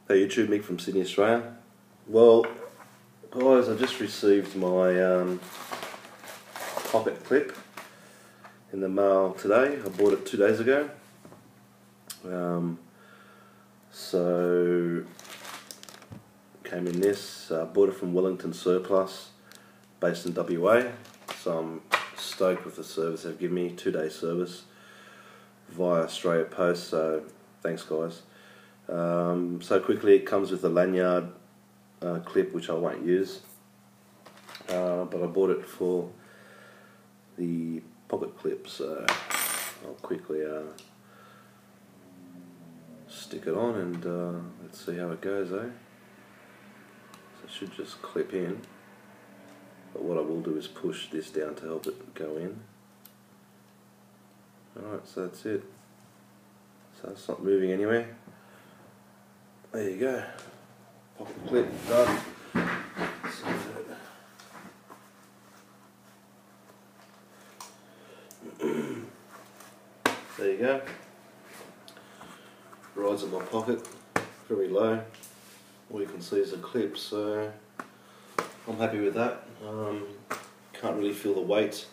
Hey YouTube, Mick from Sydney, Australia. Well, guys, I just received my pocket clip in the mail today. I bought it 2 days ago. So came in this. Bought it from Wellington Surplus, based in WA. So I'm stoked with the service they've given me. 2-day service via Australia Post. So thanks, guys. So quickly, it comes with a lanyard clip, which I won't use, but I bought it for the pocket clip, so I'll quickly stick it on and let's see how it goes, So it should just clip in, but what I will do is push this down to help it go in. Alright, so that's it. So it's not moving anywhere. There you go. Pocket clip done. There you go. Rides in my pocket, very low. All you can see is a clip, so I'm happy with that. Can't really feel the weight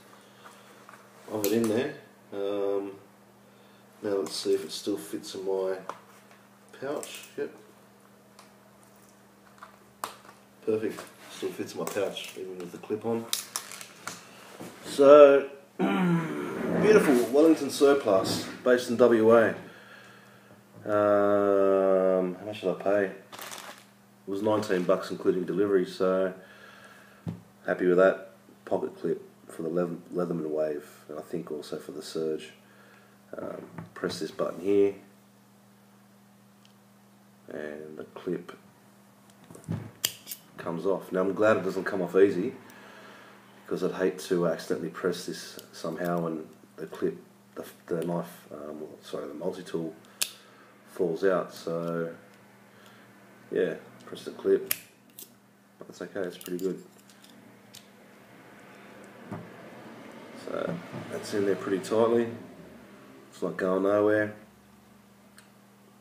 of it in there. Now let's see if it still fits in my pouch. Yep. Perfect. Still fits in my pouch even with the clip on. So beautiful Wellington Surplus, based in WA. How much did I pay? It was $19 including delivery, so happy with that. Pocket clip for the Leatherman Wave, and I think also for the Surge. Press this button here and the clip comes off. Now I'm glad it doesn't come off easy, because I'd hate to accidentally press this somehow and the clip, the knife, the multi-tool falls out. So yeah, press the clip, but it's okay, it's pretty good. So that's in there pretty tightly, it's not going nowhere.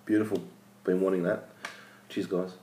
Beautiful, been wanting that. Cheers guys.